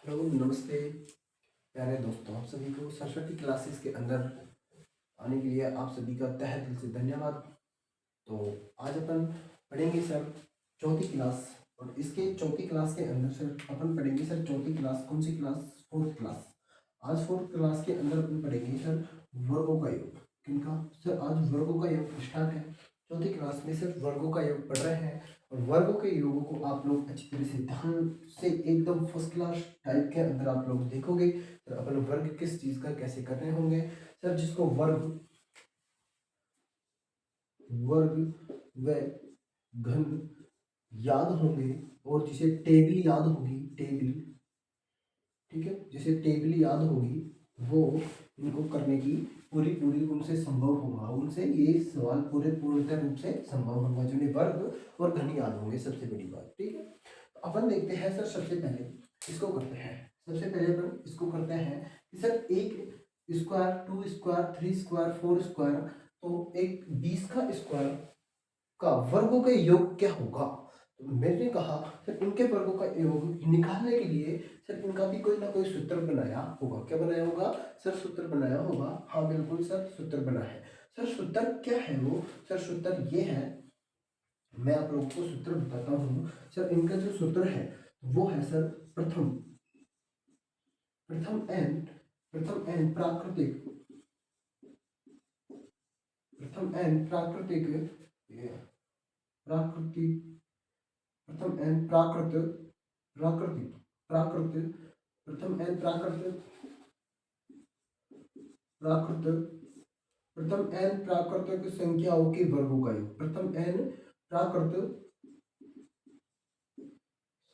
Hello नमस्ते प्यारे दोस्तों, आप सभी को सरस्वती क्लासेस के अंदर आने के लिए आप सभी का तहे दिल से धन्यवाद। तो आज अपन पढ़ेंगे सर चौथी क्लास, और इसके चौथी क्लास के अंदर सर अपन पढ़ेंगे सर चौथी क्लास कौन सी क्लास? Fourth class. आज फोर्थ क्लास के अंदर अपन पढ़ेंगे सर वर्गों का योग। किनका सर? आज वर्गों का योग स्टार्ट है। चौथी क्लास में सिर्फ वर्गों का योग पढ़ रहे हैं, और वर्गों के योगों को आप लोग अच्छी तरह से ध्यान से एकदम फर्स्ट क्लास टाइप के अंदर आप लोग देखोगे। सर अपन वर्ग किस चीज का कैसे करने होंगे सर? जिसको वर्ग वर्ग व घन याद होंगे, और जिसे टेबल याद होगी, टेबल, ठीक है, जिसे टेबल याद होगी वो इनको करने की पूरी पूरी उनसे संभव होगा, उनसे ये सवाल पूरे पूर्णतः रूप से संभव होगा, जिन्हें वर्ग और घन याद होंगे। सबसे बड़ी बात, ठीक है। तो अपन देखते हैं सर, सबसे पहले इसको करते हैं। सबसे पहले अपन इसको करते हैं कि सर एक square, two square, three square, four square, तो एक 20 का स्क्वायर का वर्गों का योग क्या होगा? तो मैंने कहा सर इनके वर्गों का योग निकालने के लिए सर इनका भी कोई ना कोई सूत्र बनाया होगा। क्या बनाया होगा सर? सूत्र बनाया होगा। हाँ बिल्कुल सर, सूत्र बना है। सर सूत्र क्या है वो? सर सूत्र ये है, मैं आप लोगों को सूत्र बताता हूँ। सर इनका जो सूत्र है वो है सर प्रथम प्रथम एन प्रथम एन प्राकृतिक प्रथम एन प्राकृतिक प्राकृतिक प्रथम एन प्राकृत प्राकृतिक प्राकृत प्रथम एन प्राकृत प्राकृत प्रथम एन प्राकृतिक संख्याओं के वर्गों का योग। प्रथम एन प्राकृत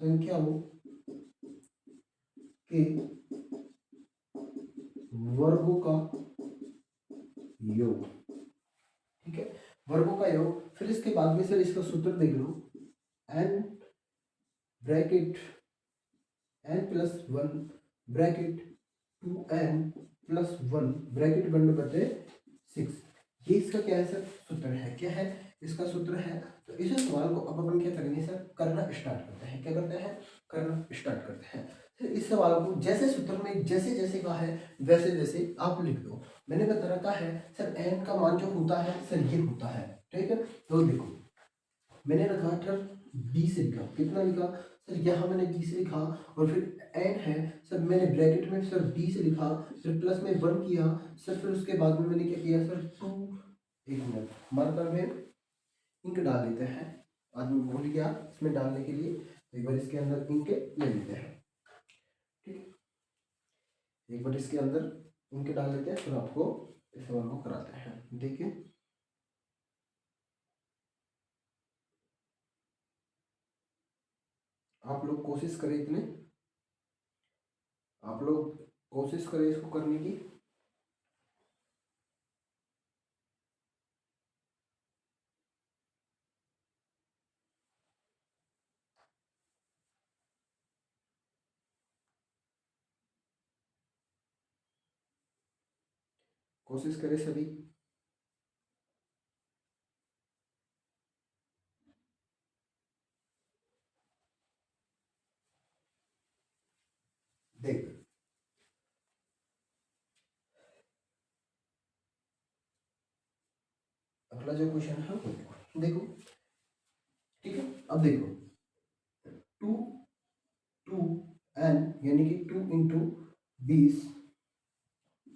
संख्याओं के वर्गों का योग, ठीक है, वर्गों का योग। फिर इसके बाद में सर इसका सूत्र देख लो, n bracket n plus one bracket two n plus one bracket one बटे सिक्स। ये इसका क्या है सर? सूत्र है। क्या है इसका सूत्र है? तो इस सवाल को अब अपन क्या करेंगे सर? करना स्टार्ट करते हैं। क्या करते हैं? करना स्टार्ट करते हैं। सर इस सवाल को जैसे सूत्र में जैसे जैसे कहा है वैसे वैसे आप लिख दो। मैंने बता रखा है सर एन का मान जो होता है सर ये होता है, ठीक है। तो देखो मैंने रखा सर 20 लिखा। कितना लिखा सर? यहाँ मैंने 20 लिखा, और फिर एन है सर, मैंने ब्रैकेट में सर 20 लिखा, फिर प्लस में 1 किया सर, फिर उसके बाद में मैंने क्या किया सर 2। एक मिनट, मार्कर में इंक डाल देते हैं। आज मैं भूल गया इसमें डालने के लिए, तो एक बार इसके अंदर इंक ले लेते हैं, ठीक है। एक बार इसके अंदर इंक डाल लेते हैं, फिर आपको इस सवाल को कराते हैं। देखिए आप लोग कोशिश करें, इतने आप लोग कोशिश करें इसको करने की। कोशिश करें सभी। देख अगला जो क्वेश्चन है वो देखो, ठीक है। अब देखो टू टू एन यानी कि 2 इंटू 20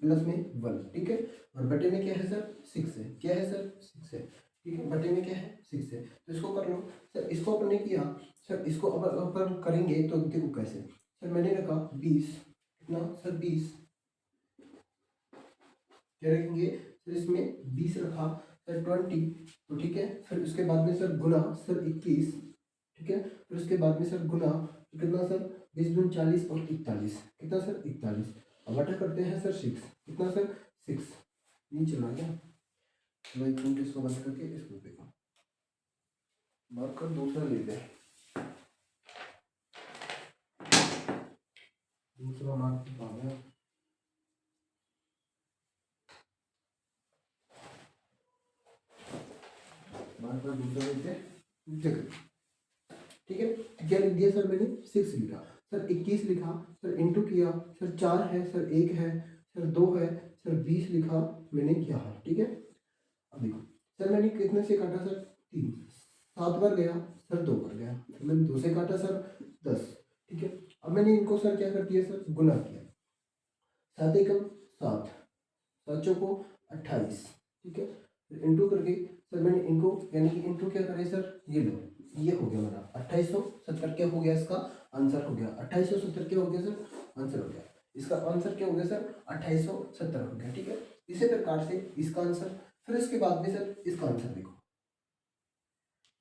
प्लस में 1, ठीक है, और बटे में क्या है सर? 6 है। क्या है सर? 6 है, ठीक है। बटे में क्या है? 6 है। तो इसको कर लो सर। इसको अपन ने किया सर, इसको अब अपन करेंगे तो देखो कैसे। सर मैंने रखा 20, कितना सर? 20। क्या रखेंगे सर? इसमें 20 रखा सर 20, तो ठीक है। फिर उसके बाद में सर गुना सर 21, ठीक है। फिर उसके बाद में सर गुना, तो कितना सर? 20 दूनी 40 और 41, कितना सर? 41। अब बटा करते हैं सर 6, कितना सर? 6। नहीं चला क्या? चलो एक मिनट, इसको बंद करके इसको देखो, मार्कर दूसरा लेते हैं। दूसरा मार्कर आ गया, मार्कर दूसरा लेते हैं, ठीक है। क्या लिख दिया सर मैंने? 6 लिखा। सर 21 लिखा, सर इंटू किया, सर 4 है, सर 1 है, सर 2 है, सर 20 लिखा मैंने यहाँ, ठीक है। अब देखो सर मैंने कितने से काटा सर 3, 7 बार गया सर 2 बार गया, फिर मैंने 2 से काटा सर 10, ठीक है। अब मैंने इनको सर क्या कर दिया सर गुना किया, 7 एकम 7, 7 चौको 28, ठीक है। फिर इंटू करके सर मैंने इनको यानी कि इंटू क्या करे सर, ये लो, ये हो गया मेरा 2870 क्या हो गया, इसका आंसर हो गया 2870 क्या हो गया सर, आंसर हो गया। इसका आंसर क्या हो गया सर 2870 हो गया, ठीक है। इसी प्रकार से इसका आंसर, फिर इसके बाद में सर इसका आंसर देखो,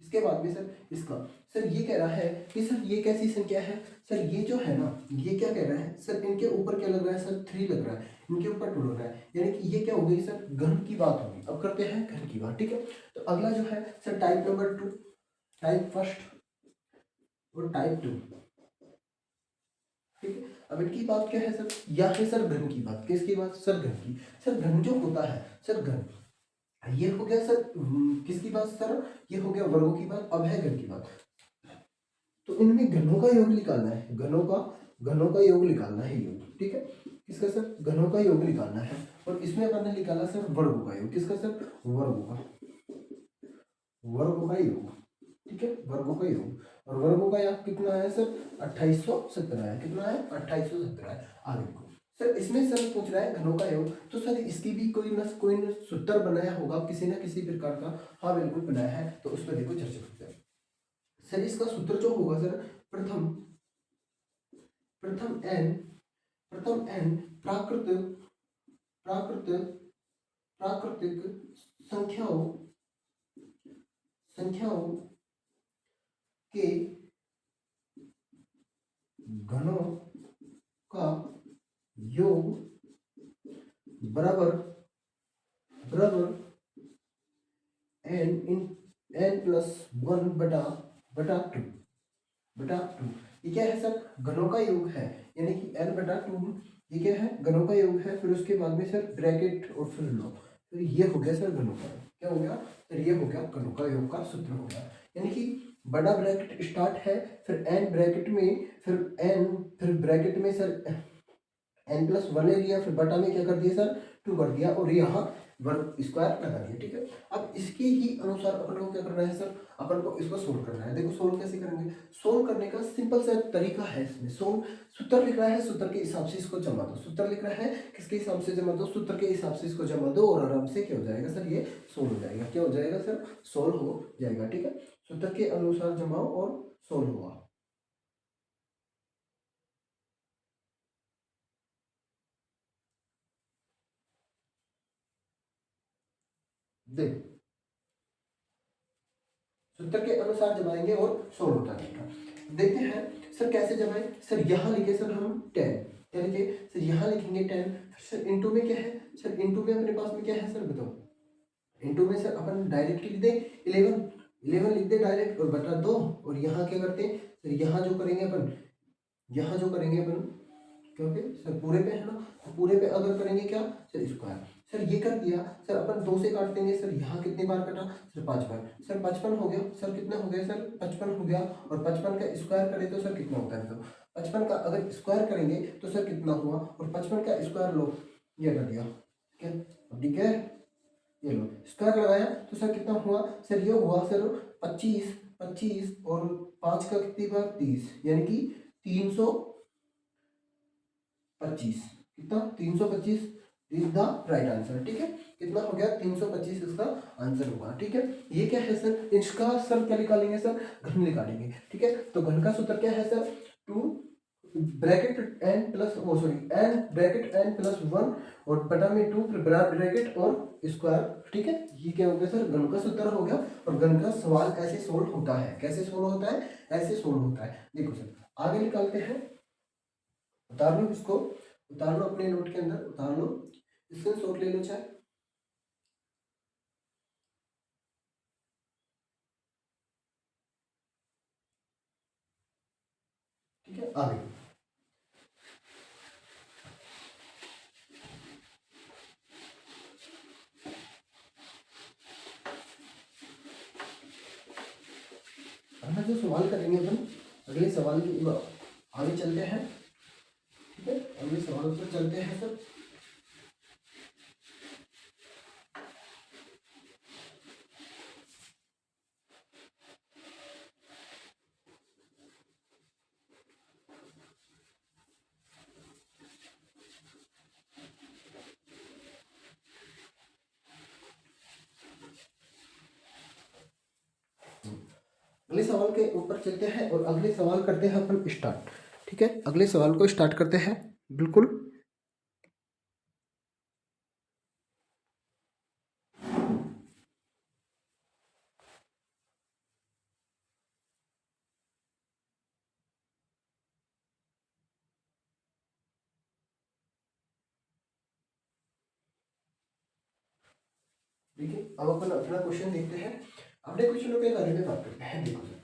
इसके बाद में सर इसका, सर ये कह रहा है कि सर ये कैसी संख्या है, सर ये जो है ना ये क्या कह रहा है सर, इनके ऊपर क्या लग रहा है सर 3 लग रहा है, इनके ऊपर 2 लग रहा है, यानी कि ये क्या हो गई सर घन की बात होगी। अब करते हैं घन की बात, ठीक है। तो अगला जो है sir type number 2, type first और टाइप 2, ठीक है। अब इनकी बात क्या है सर, या है सर घन की बात, किसकी बात सर घन की। सर घन जो होता है सर घन, ये हो गया सर किसकी बात सर, ये हो गया वर्गों की बात, अब है घन की बात। तो इनमें घनों का योग निकालना है, घनों का योग निकालना है, योग, ठीक है। किसका सर घनों का योग निकालना है, और इसमें अपन ने निकाला सर वर्गों का योग, किसका सर वर्गों का योग, ठीक है, वर्गों का योग। और वर्गों का योग कितना है सर 2870 है, कितना है 2870 है। आगे देखो सर इसमें सर पूछ रहा है घनों का योग, तो सर इसकी भी कोई न सूत्र बनाया होगा किसी न किसी प्रकार का, हाँ बिल्कुल बनाया है, तो उस पर देखो चर्चा करते हैं। सर इसका सूत्र जो होगा सर, प्रथम प्रथम एन प्राकृत प्राकृत प्राकृतिक संख्याओं संख्याओं के घनों का योग बराबर बराबर n प्लस 1 बटा टू। ये क्या है सर घनों का योग है, यानी कि n बटा 2 ये क्या है घनों का योग है। फिर उसके बाद में सर ब्रैकेट और फिर लो, फिर ये हो गया सर घनों का, क्या हो गया सर ये हो गया घनों का योग का सूत्र हो गया। यानी कि बड़ा ब्रैकेट स्टार्ट है, फिर n ब्रैकेट में, फिर ब्रैकेट में सर n+1 ले लिया, फिर बटा में क्या कर दिया सर 2 कर दिया, और यहाँ वर्ग स्क्वायर लगा दिया, ठीक है। अब इसके ही अनुसार अपन को क्या करना है सर, अपन को इसको सोल्व करना है। देखो सोल्व कैसे करेंगे, सोल्व करने का सिंपल सा तरीका है इसमें। सोल्व सूत्र लिख रहा है, सूत्र के हिसाब से इसको जमा दो, सूत्र लिख रहा है किसके हिसाब से जमा दो, सूत्र के हिसाब से इसको जमा दो, और आराम से क्या हो जाएगा सर ये सोल्व हो जाएगा, क्या हो जाएगा सर सोल्व हो जाएगा, ठीक है। सूत्र के अनुसार जमाओ और सोल्व हुआ। देखो सूत्र के अनुसार जमाएंगे और सोल्व होता रहेगा। देखते हैं सर कैसे जमाएं। सर यहाँ लिखे सर हम 10, क्या लिखे सर यहाँ लिखेंगे 10। सर इंटू में क्या है सर, इंटू में अपने पास में क्या है सर बताओ, इंटू में सर अपन डायरेक्ट लिख दे 11 लिख दे डायरेक्ट, और बटा 2, और यहाँ क्या करते हैं सर, यहाँ जो करेंगे अपन क्योंकि सर पूरे पे है ना, तो पूरे पे अगर करेंगे क्या सर स्क्वायर। सर ये कर दिया सर, अपन 2 से काट देंगे सर, यहाँ कितनी बार कटा सर 5 बार, सर 55 हो गया, सर कितना हो गया सर 55 हो गया, और 55 का स्क्वायर करें तो सर कितना होता है, तो 55 का अगर स्क्वायर करेंगे तो सर कितना हुआ, और 55 का स्क्वायर लो ये कर दिया, ठीक है। अब ठीक है ये लो स्क्वायर लगाया तो सर कितना हुआ सर, ये हुआ सर 25 और 5 का कितनी बार 30, यानी कि 325, कितना 325 इज द राइट आंसर, ठीक है। कितना हो गया 325 इसका आंसर होगा, ठीक है। ये क्या है सर, इसका सर क्या निकालेंगे सर, घन निकालेंगे, ठीक है। तो घन का सूत्र क्या है sir, 2 bracket n plus n bracket n plus 1 और बटा में 2 फिर ब्रैकेट और स्क्वायर, ठीक है। ये क्या हो गया सर घन का सूत्र हो गया। और घन का सवाल ऐसे सोल्व होता है, कैसे सोल्व होता है, ऐसे सोल्व होता है। देखो सर आगे निकालते हैं, उतार लो इसको, उतार लो अपने नोट के अंदर, उतार लो, स्क्रीनशॉट ले लो चाहे, ठीक है। आगे हम जो सवाल करेंगे अपन, अगले सवाल की आगे चलते हैं, ठीक है, अगले सवाल पर चलते हैं सर। अगले सवाल के ऊपर चलते हैं और अगले सवाल करते हैं अपन स्टार्ट, ठीक है, अगले सवाल को स्टार्ट करते हैं बिल्कुल। देखिए अब अपन अपना क्वेश्चन देखते हैं, अपने क्वेश्चनों के बारे में बात करते हैं। देखो सर,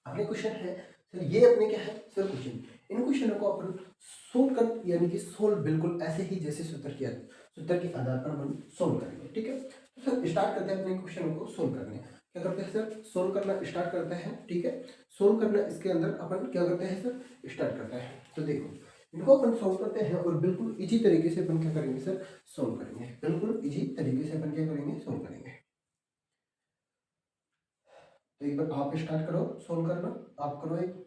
अपने क्वेश्चन है सर, ये अपने क्या है सर क्वेश्चन, इन क्वेश्चनों को अपन सोल्व कर यानी कि सोल्व बिल्कुल ऐसे ही जैसे सूत्र के आधार पर अपन सोल्व करेंगे, ठीक है। तो सर स्टार्ट करते हैं अपने क्वेश्चनों को सोल्व करने। क्या करते हैं सर, सोल्व करना स्टार्ट करते हैं, ठीक है। सोल्व करना इसके अंदर अपन क्या करते हैं सर, स्टार्ट करते हैं। तो देखो इनको अपन सोल्व करते हैं और बिल्कुल इजी तरीके से अपन क्या करेंगे सर, सोल्व करेंगे, बिल्कुल इजी तरीके से अपन क्या करेंगे, सोल्व करेंगे। तो एक बार आप स्टार्ट करो सोल्व करना, आप करो एक।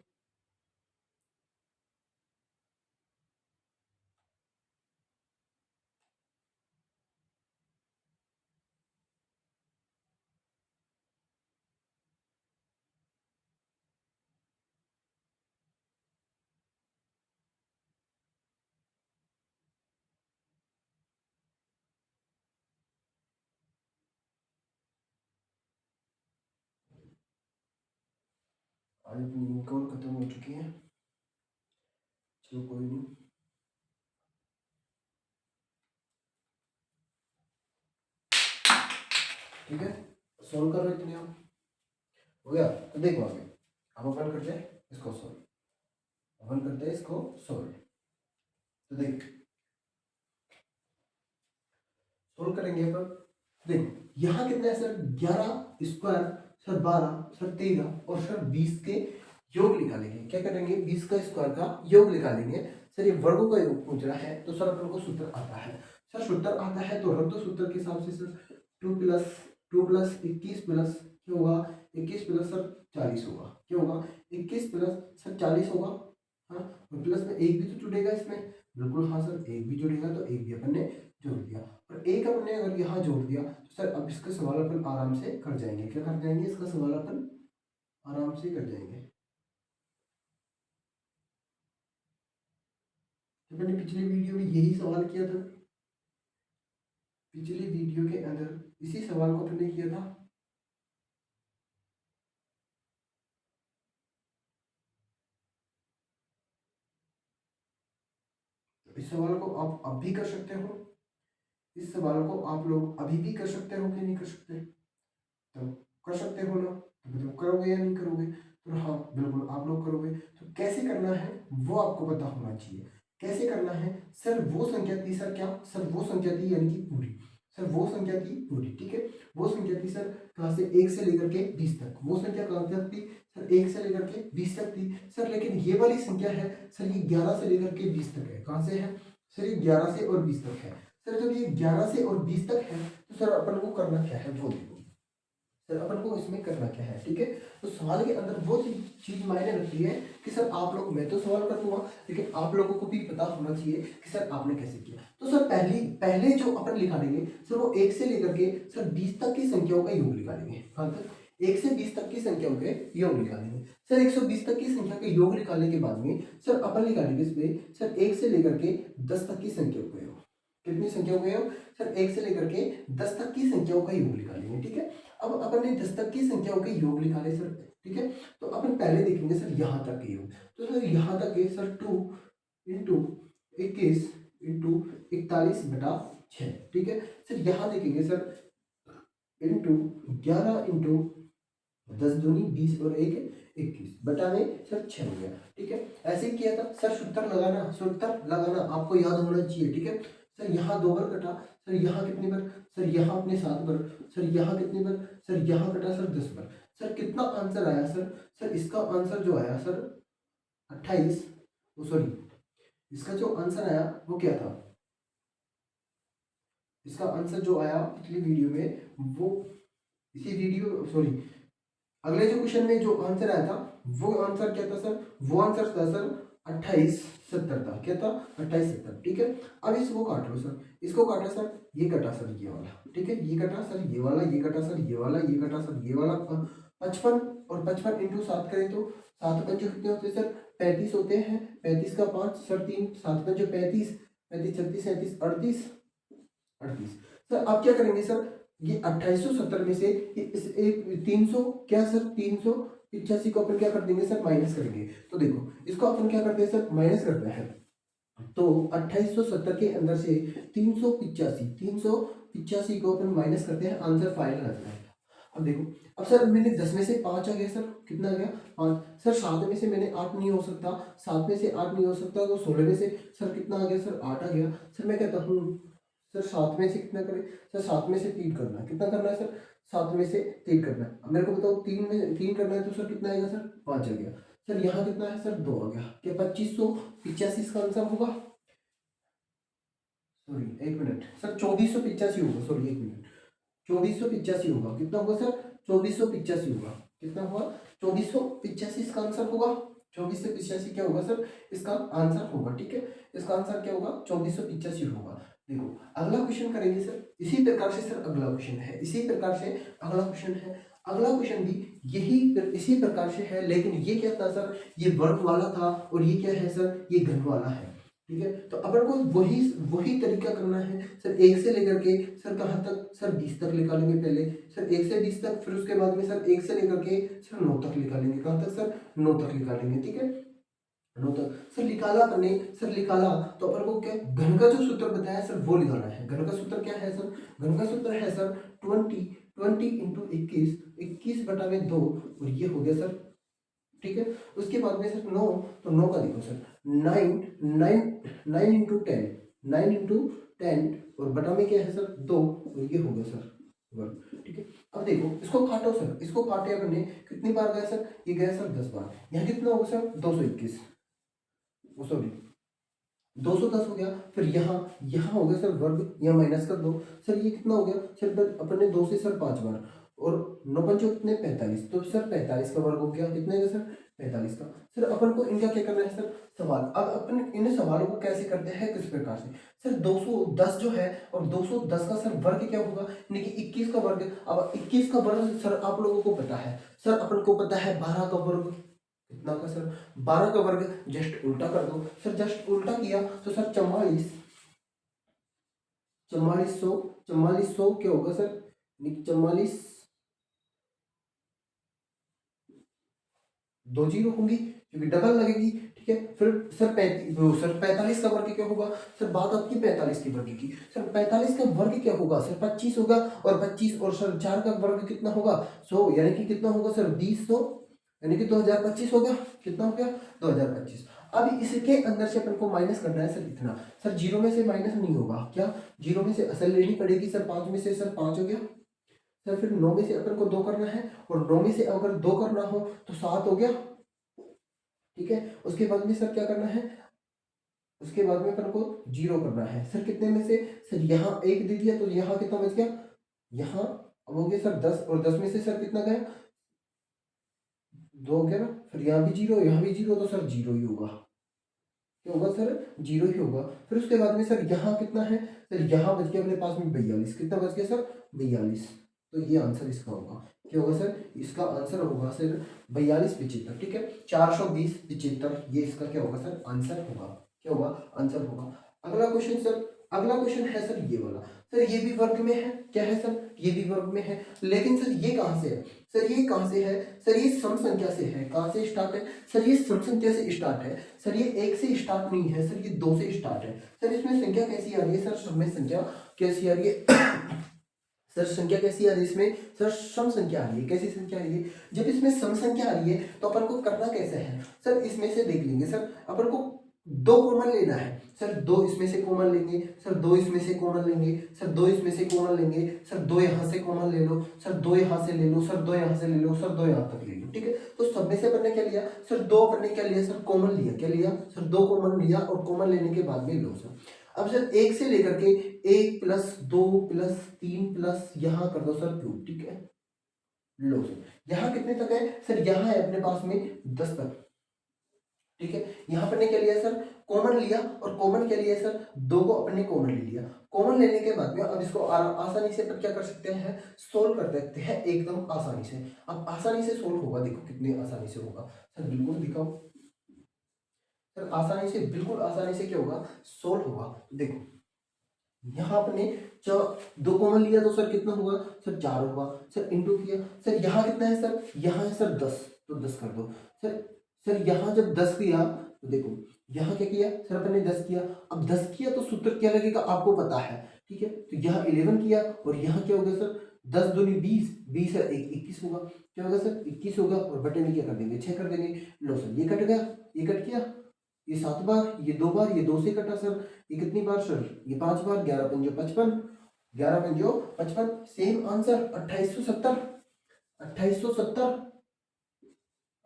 आज अपनी कॉल खत्म हो चुकी है, चलो कोई नहीं। ठीक है, सोल्व कर रहे इतने आप, हो गया। तो देखो आगे अब अपन करते हैं इसको सोल्व, अपन करते हैं इसको सोल्व। तो देख सोल्व करेंगे अपन, देखो यहाँ कितना है सर, 11 स्क्वायर सर 12 सर 13 और सर 20 के योग निकालेंगे। क्या करेंगे, 20 का स्क्वायर का योग निकालेंगे। सर ये वर्गों का योग पूछ रहा है, तो सर अपन को सूत्र आता है, सर सूत्र आता है तो रख दो सूत्र के हिसाब से सर। 2 प्लस 21 प्लस क्या होगा, 21 प्लस सर 40 होगा, क्या होगा 21 प्लस सर 40 होगा। हाँ, और प्लस में एक भी तो जुड़ेगा इसमें, बिल्कुल हाँ सर एक भी जुड़ेगा, तो एक भी अपन ने जोड़ दिया। और एक अपन ने अगर यहाँ जोड़ दिया तो सर अब इसका सवाल अपन आराम से कर जाएंगे। क्या कर जाएंगे, इसका सवाल अपन आराम से कर जाएंगे। तो मैंने पिछली वीडियो में यही सवाल किया था, पिछली वीडियो के अंदर इसी सवाल को अपन ने किया था। इस सवाल को आप अब भी कर सकते हो, इस सवाल को आप लोग अभी भी कर सकते हो कि नहीं कर सकते, तो कर सकते हो ना, तो मतलब करोगे या नहीं करोगे, तो हाँ बिल्कुल आप लोग करोगे। तो कैसे करना है वो आपको पता होना चाहिए। कैसे करना है सर, वो संख्या थी सर, क्या सर वो संख्या थी यानी कि पूरी, सर वो संख्या थी पूरी, ठीक है। वो संख्या थी सर कहाँ से, 1 से लेकर के 20 तक, वो संख्या कहाँ तक थी सर, 1 से लेकर के 20 तक थी सर। लेकिन ये वाली संख्या है सर, ये 11 से लेकर के 20 तक है। कहाँ से है सर, ये 11 से और 20 तक है सर। जब ये 11 से और 20 तक है तो सर अपन को करना क्या है वो देखो सर, अपन को इसमें करना क्या है, ठीक है। तो सवाल के अंदर वो चीज मायने रखती है कि सर आप लोग, मैं तो सवाल कर दूंगा लेकिन आप लोगों को भी पता होना चाहिए कि सर आपने कैसे किया। तो सर पहले जो अपन निकालेंगे सर, वो 1 से लेकर के सर 20 तक की संख्याओं का योग निकालेंगे। कहाँ तक, 1 से 20 तक की संख्याओं के योग निकालेंगे सर। 120 तक की संख्या के योग निकालने के बाद में सर अपन निकालेंगे इसमें सर 1 से लेकर के 10 तक की संख्याओं का योग। कितनी संख्याओं का योग सर, 1 से लेकर के 10 तक की संख्याओं का योग निकालेंगे, ठीक है। अब अपन ने 10 तक की संख्याओं के योग निकाले सर, ठीक है। तो अपन पहले देखेंगे सर यहाँ तक के योग, तो सर यहाँ तक के सर 2 इंटू 21 इंटू 41/6, ठीक है। सर यहाँ देखेंगे सर इंटू 11 इंटू 10 दूनी 20 और 1 21 बटा में सर 6 हो गया, ठीक है। ऐसे ही किया था सर, सूत्र लगाना आपको याद होना चाहिए, ठीक है। सर यहाँ 2 बार कटा सर, यहाँ कितनी बार सर, यहाँ अपने 7 बार सर, यहाँ कितनी बार सर, यहाँ कटा सर 10 बार। सर कितना आंसर आया सर, सर इसका आंसर जो आया सर 28, सॉरी, इसका जो आंसर आया वो क्या था, इसका आंसर जो आया पिछली वीडियो में वो, इसी वीडियो सॉरी अगले जो क्वेश्चन में जो आंसर आया था वो आंसर क्या था सर, वो आंसर था सर 2870 था, क्या था 2870, ठीक है। अब इसको काट लो सर, इसको काटा सर, ये कटा सर ये वाला, ठीक है, ये कटा सर ये वाला, ये कटा सर ये वाला, ये कटा सर ये वाला, 55 और 55 इंटू 7 करें तो 7 पंजे कितने होते हैं सर, 35 होते हैं, 35 का 5 सर 3, 7 पंजे 35, 35 36 37 38, 38 सर। आप क्या करेंगे सर, ये 2870 में से एक 300 क्या सर 385 को अपन क्या कर देंगे सर, माइनस करेंगे। तो देखो इसको अपन क्या करते हैं सर, माइनस करते हैं। तो 2870 के अंदर से 385 को अपन माइनस करते हैं, आंसर फाइनल आता है। अब देखो, अब सर मैंने 10 में से 5 आ गया सर, कितना आ गया 5 सर, 7 में से मैंने 8 नहीं हो सकता, 7 में से 8 नहीं हो सकता, तो 16 में से सर कितना आ गया सर 8 आ गया सर। मैं कहता हूँ सर 7 में से कितना करें सर, 7 में से 3 करना है, कितना करना है सर 7 में से 3 करना है। अब मेरे को बताओ 3 में 3 करना है तो सर कितना आएगा सर 5 आ गया सर, यहाँ कितना है सर 2 आ गया, क्या 2585 इसका आंसर होगा, सॉरी एक मिनट सर 2485 होगा, सॉरी एक मिनट 2485 होगा, कितना होगा सर 2485 होगा, कितना हुआ 2485 इसका आंसर होगा, 2485 क्या होगा सर इसका आंसर होगा, ठीक है, इसका आंसर क्या होगा 2485 होगा। देखो अगला क्वेश्चन करेंगे सर, इसी प्रकार से सर अगला क्वेश्चन है, इसी प्रकार से अगला क्वेश्चन है, अगला क्वेश्चन भी यही इसी प्रकार से है, लेकिन ये क्या था सर, ये वर्ग वाला था और ये क्या है सर, ये घन वाला है, ठीक है। तो अपन को वही वही तरीका करना है सर, 1 से लेकर के सर कहाँ तक सर 20 तक निकालेंगे पहले सर, 1 से 20 तक, फिर उसके बाद में सर 1 से लेकर के सर 9 तक निकालेंगे, कहाँ तक सर 9 तक निकालेंगे, ठीक है 9 तक सर। निकाला अपने सर, निकाला तो अपन को क्या घन का जो सूत्र बताया सर वो निकालना है। घन का सूत्र क्या है सर, घन का सूत्र है सर 20 इंटू 21 बटा में 2 और ये हो गया सर, ठीक है। उसके बाद में सर 9, तो 9 का देखो सर 9 इंटू 10, 9 इंटू 10 और बटा में क्या है सर 2 और ये हो गया सर वर्ग, ठीक है। अब देखो इसको काटो सर, इसको काटे अपन ने कितनी बार गया सर, ये गया सर 10 बार, यहाँ कितना होगा सर 221, सॉरी 210 हो गया, फिर यहाँ यहाँ हो गया सर वर्ग, यहाँ माइनस कर दो सर, ये कितना हो गया सर, अपन ने 2 से सर 5 बार और 9 पंचो कितने 45, तो सर 45 का वर्ग हो गया, कितने का सर 45 का। सर अपन को इनका क्या करना है सर सवाल, अब अपन इन सवालों को कैसे करते हैं किस प्रकार से सर, 210 जो है और 210 का सर वर्ग क्या होगा, यानी कि 21 का वर्ग। अब 21 का वर्ग सर आप लोगों को पता है सर, अपन को पता है 12 का वर्ग, कितना का सर 12 का वर्ग, जस्ट उल्टा कर दो सर, जस्ट उल्टा किया तो सर 4400 क्या होगा सर 44, 2 जीरो होंगी क्योंकि डबल लगेगी, ठीक है। फिर सर 45 का वर्ग क्या होगा सर, बात आपकी 45 के वर्ग की, सर 45 का वर्ग क्या होगा सर 25 होगा, और 25 और सर 4 का वर्ग कितना होगा 100, यानी कि कितना होगा सर 20, यानी कि 2025 हो गया, कितना हो गया 2025। अब इसके अंदर से अपन को माइनस करना है सर इतना, सर जीरो में से माइनस नहीं होगा, क्या जीरो में से असल लेनी पड़ेगी सर, 5 में से सर 5 हो गया सर, फिर 9 में से अपन को 2 करना है और 9 में से अगर 2 करना हो तो 7 हो गया, ठीक है। उसके बाद में सर क्या करना है, उसके बाद में अपन को जीरो करना है सर, कितने में से सर यहाँ 1 दे दिया तो यहाँ कितना बच गया, यहाँ अब हो गया सर 10 और 10 में से सर कितना गया 2 हो गया ना, फिर यहाँ भी जीरो यहाँ भी जीरो, तो सर जीरो ही होगा, क्या होगा सर जीरो ही होगा। फिर उसके बाद में सर यहाँ कितना है सर, यहाँ बच गया अपने पास में 42, कितना बच गया सर 42, तो ये आंसर इसका होगा, क्या होगा सर इसका आंसर होगा सर 4275, ठीक है 420 75, ये इसका क्या होगा सर आंसर होगा, क्या होगा आंसर होगा। अगला क्वेश्चन सर, अगला क्वेश्चन है सर ये वाला, सर ये भी वर्ग में है, क्या है सर ये भी वर्ग में है, लेकिन सर ये कहाँ से है सर, ये कहाँ से है सर, ये सम संख्या से है, कहाँ से स्टार्ट है सर, ये सम संख्या से स्टार्ट है सर, ये 1 से स्टार्ट नहीं है सर, ये 2 से स्टार्ट है सर। इसमें संख्या कैसी आ रही है सर, समय संख्या कैसी आ रही है सर, संख्या कैसी आ रही है इसमें सर, सम संख्या आ रही है, कैसी संख्या आ रही है, जब इसमें सम संख्या आ रही है तो अपन को करना कैसे है सर, इसमें से देख लेंगे सर, अपन को दो कॉमन लेना है सर, दो इसमें से कॉमन लेंगे सर, दो इसमें से कॉमन लेंगे सर, दो इसमें से कॉमन लेंगे सर, दो यहाँ से कॉमन ले लो सर, दो यहाँ से ले लो सर, दो यहाँ से ले लो सर, दो यहाँ तक ले लो। ठीक है, तो सब में से अपन ने क्या लिया सर, दो अपन ने क्या लिया सर, कॉमन लिया। क्या लिया सर, दो कॉमन लिया, और कॉमन लेने के बाद में लो सर। अब सर एक से लेकर के एक प्लस दो प्लस तीन प्लस यहाँ कर दो सर क्यूब। ठीक है, लो सर यहाँ कितने तक है सर, यहाँ है अपने पास में 10 तक। ठीक है, यहाँ पर ने क्या लिया सर, कॉमन लिया, और कॉमन क्या लिया सर, दो को अपन ने कॉमन ले लिया। कॉमन लेने के बाद में अब इसको आसानी से अपन क्या कर सकते हैं, सोल्व कर सकते हैं एकदम आसानी से। अब आसानी से सोल्व होगा, देखो कितनी आसानी से होगा सर, बिल्कुल दिखाओ सर, आसानी से, बिल्कुल आसानी से क्या होगा, सोल्व होगा। देखो यहाँ अपने जो दो कॉमन लिया तो सर कितना हुआ सर, 4 हुआ सर, इंटू किया सर, यहाँ कितना है सर, यहाँ है सर 10, तो 10 कर दो सर। सर यहाँ जब 10 किया तो देखो यहाँ क्या किया सर, अपन ने 10 किया। अब 10 किया तो सूत्र क्या लगेगा आपको पता है। ठीक है, तो यहाँ 11 किया, और यहाँ क्या होगा सर, 10 दूनी 20, 20 है 21 होगा। क्या होगा सर, 21 होगा, और बटे में क्या कर देंगे, 6 कर देंगे। लो सर ये कट गया, ये कट किया, ये 7 बार, ये 2 बार, ये 2 से कटा सर, ये कितनी बार सर, ये 5 बार, 11 पंजो 55, 11 पंजो 55, सेम आंसर 2870, 2870,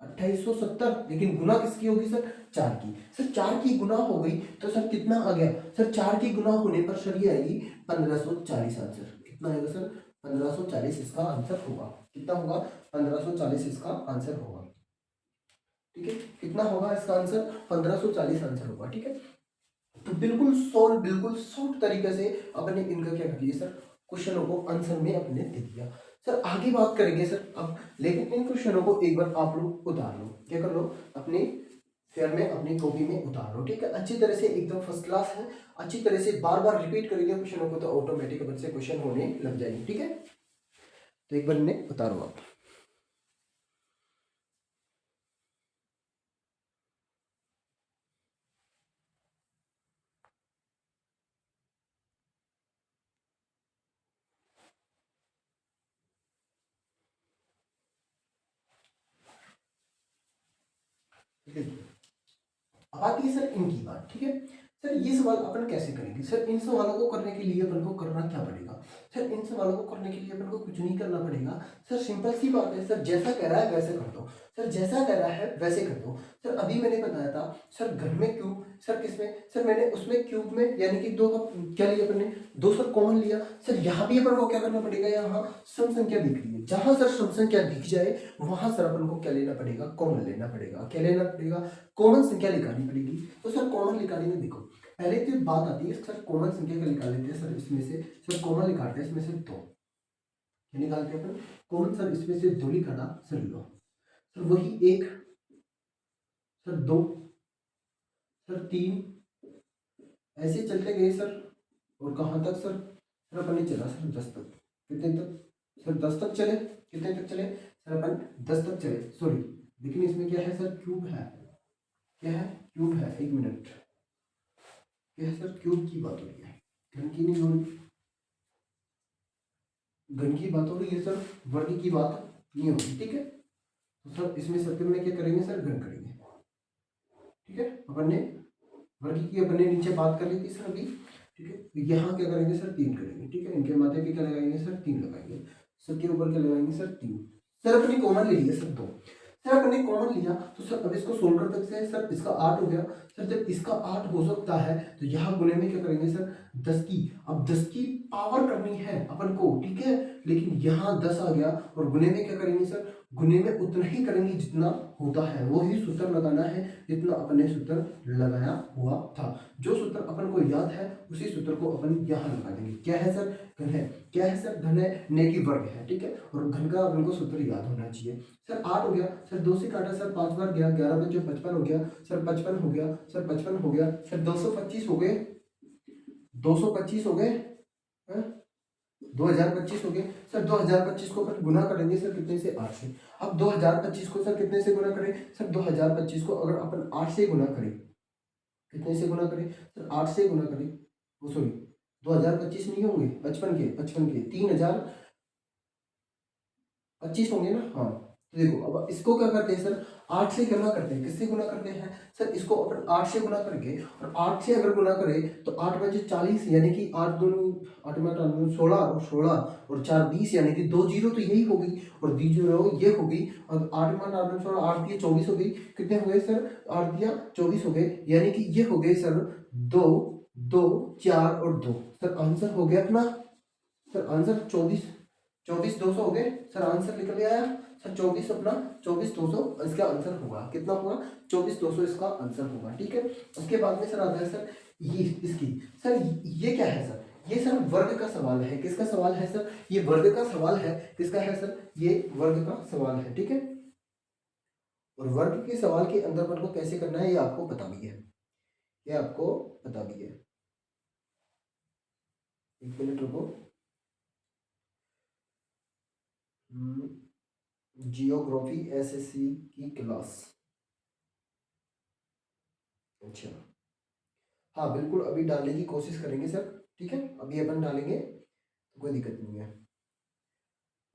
2870। लेकिन गुना किसकी होगी सर, 4 की। सर 4 की गुना हो गई तो सर कितना आ गया सर, 4 की गुना होने पर सर ये आएगी 1540 आंसर। कितना आएगा सर, 1540 इसका आंसर होगा। कितना होगा, 1540 इसका आंसर होगा। ठीक है, कितना होगा इसका आंसर, 1540 आंसर होगा। ठीक है, तो बिल्कुल शॉर्ट तरीके से अपने इनका क्या कर दिया सर, क्वेश्चनों को आंसर में अपने दे दिया। सर आगे बात करेंगे सर अब, लेकिन इन क्वेश्चनों को एक बार आप लोग उतार लो, क्या कर लो, अपने फेयर में, अपनी कॉपी में उतार लो। ठीक है, अच्छी तरह से, एकदम फर्स्ट क्लास है, अच्छी तरह से बार बार रिपीट करेंगे क्वेश्चनों को, तो ऑटोमेटिक अपन से क्वेश्चन होने लग जाएंगे। ठीक है, तो एक बार इन्हें उतारो आप। अब आती है सर इनकी बात। ठीक है, सर ये सवाल अपन कैसे करेंगे सर, इन सवालों को करने के लिए अपन को करना क्या पड़ेगा सर, इन सवालों को करने के लिए अपन को कुछ नहीं करना पड़ेगा सर, सिंपल सी बात है सर, जैसा कह रहा है वैसे कर दो सर, जैसा कह रहा है वैसे कर दो सर। अभी मैंने बताया था सर, घर में क्यूब सर, किसमें सर, मैंने उसमें क्यूब में, यानी कि दो का क्या लिया अपन ने, दो सर कॉमन लिया सर। यहाँ भी अपन को क्या करना पड़ेगा, यहाँ सम संख्या दिख रही है, जहां सर सम संख्या दिख जाए वहां सर अपन को क्या लेना पड़ेगा, कॉमन लेना पड़ेगा। क्या लेना पड़ेगा, कॉमन संख्या निकालनी पड़ेगी। तो सर कॉमन निकालने में देखो, पहले तो बात आती है सर, कॉमन संख्या का निकाल लेते हैं सर, इसमें से सर कॉमन निकालते हैं, इसमें से 2 क्या निकालते हैं अपन, कॉमन सर, इसमें से 2 निकाला सर, लो सर, वही 1 सर, 2 सर, 3, ऐसे चलते गए सर, और कहाँ तक सर, सर अपन ने चला सर 10 तक। कितने तक सर, 10 तक चले। कितने तक चले सर, अपन 10 तक चले, सॉरी, लेकिन इसमें क्या है सर, क्यूब है। क्या है, क्यूब है, 1 मिनट, क्या है सर, क्यूब की बात हो रही है, घन की नहीं हो रही, घन की बात हो रही है सर, वर्ग की बात नहीं होगी। ठीक है, तो सर इसमें सत्य में क्या करेंगे सर, घन करेंगे। ठीक है, अपन ने वर्ग की अपन ने नीचे बात कर ली थी सर अभी। ठीक है, तो यहाँ क्या करेंगे सर, 3 करेंगे। ठीक है, इनके माथे पे क्या लगाएंगे सर, 3 लगाएंगे सर, के ऊपर क्या लगाएंगे सर, 3 सर। अपनी कॉमन ले लिया सर, 2 सर, अपने कॉमन लिया तो सर अब इसको सोल्व कर सकते हैं सर, इसका 8 हो गया सर। जब इसका 8 हो सकता है तो यहाँ गुने में क्या करेंगे सर, 10 की, अब 10 की पावर करनी है अपन को। ठीक है, लेकिन यहाँ 10 आ गया, और गुने में क्या करेंगे सर, गुने में उतना ही करेंगे जितना होता है, वही सूत्र लगाना है जितना अपन ने सूत्र लगाया हुआ था। जो सूत्र अपन को याद है उसी सूत्र को अपन यहाँ लगा देंगे। क्या है सर, घन है। क्या है सर, घन है, ने की वर्ग है। ठीक है, और घन का अपन को सूत्र याद होना चाहिए सर। 8 हो गया सर, 2 से काटा सर, 5 बार गया, 11 बच्चों 55 हो गया सर, 55 हो गया सर, 55 हो गया सर, 225 हो गए, 225 हो गए, 2025 हो गए सर। 2025 को अपन गुना करेंगे सर, कितने से, 8 से। अब 2025 को सर कितने से गुना करें सर, 2025 को अगर अपन 8 से गुना करें, कितने से गुना करें सर, 8 से गुना करें, वो सॉरी 2025 नहीं होंगे, 55 के 3025 होंगे ना, हाँ तो देखो अब इसको क्या करते हैं सर, 8 से गुना करते हैं। किससे गुना करते हैं सर, इसको अपन 8 से गुना करके, और 8 से अगर गुना करें तो 8 बजे 40, यानी कि 8 दूनी 8 में 16, और 16 और 4 20, यानी कि 2 जीरो तो यही हो गई, और दी जीरो ये हो गई, और 8 में 8 में 16, 8 दिया 24 हो गई। कितने हो गए सर, 8 दिया 24 हो गए, यानी कि ये हो गए सर 2 2 4 और 2। सर आंसर हो गया अपना, सर आंसर 24 24 200 हो गए। सर आंसर निकल के आया सर 24 अपना, 24 200 इसका आंसर होगा। कितना होगा, 24 200 इसका आंसर होगा। ठीक है, उसके बाद में सर आता है सर ये इसकी, सर ये क्या है सर, ये सर वर्ग का सवाल है। किसका सवाल है सर, ये वर्ग का सवाल है। किसका है सर, ये वर्ग का सवाल है। ठीक है, और वर्ग के सवाल के अंदर अपन को कैसे करना है ये आपको पता भी है, ये आपको पता भी है। एक मिनट रुको, जियोग्राफी एसएससी की क्लास, अच्छा हाँ बिल्कुल, अभी डालने की कोशिश करेंगे सर। ठीक है, अभी अपन डालेंगे तो कोई दिक्कत नहीं है।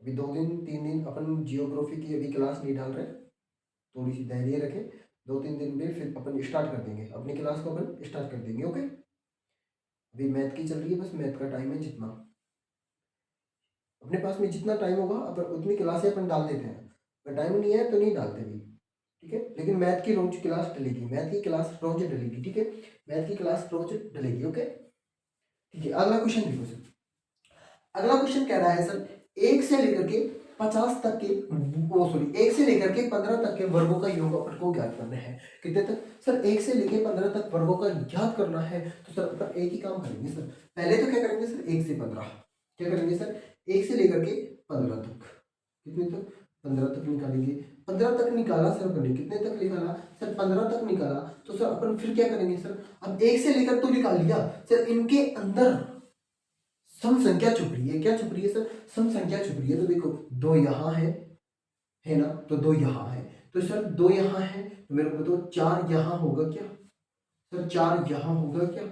अभी 2 दिन 3 दिन अपन जियोग्राफी की अभी क्लास नहीं डाल रहे, थोड़ी सी धैर्य रखें। 2 3 दिन में फिर अपन स्टार्ट कर देंगे अपनी क्लास को, अपन स्टार्ट कर देंगे। ओके, अभी मैथ की चल रही है, बस मैथ का टाइम है। जितना अपने पास में जितना टाइम होगा अपन उतनी क्लासें अपन डाल देते हैं, अगर टाइम नहीं है तो नहीं डालते भी। ठीक है, लेकिन मैथ की रोज क्लास डलेगी, मैथ की क्लास रोज डलेगी। ठीक है, मैथ की क्लास रोज डलेगी। ओके, ठीक है, अगला क्वेश्चन देखो सर। अगला क्वेश्चन कह रहा है सर, 1 से लेकर के 50 तक के, वो सॉरी 1 से लेकर के 15 तक के वर्गों का योग अपन को ज्ञात करना है। कितने तक सर, 1 से लेकर 15 तक वर्गों का ज्ञात करना है। तो सर अपन एक ही काम करेंगे सर, पहले तो क्या करेंगे सर, 1 से 15 क्या करेंगे सर, 1 से लेकर के 15 तक, कितने तक 15 तक निकालेंगे। 15 तक निकाला सर अपने, कितने तक निकाला सर, 15 तक निकाला। तो सर अपन फिर क्या करेंगे सर, अब 1 से लेकर तो निकाल लिया सर, इनके अंदर सम संख्या छुप रही है। क्या छुप रही है सर, सम संख्या छुप रही है। तो देखो 2 यहाँ है ना, तो 2 यहाँ है, तो सर 2 यहाँ है, तो मेरे को बताओ 4 यहाँ होगा क्या सर, 4 यहाँ होगा क्या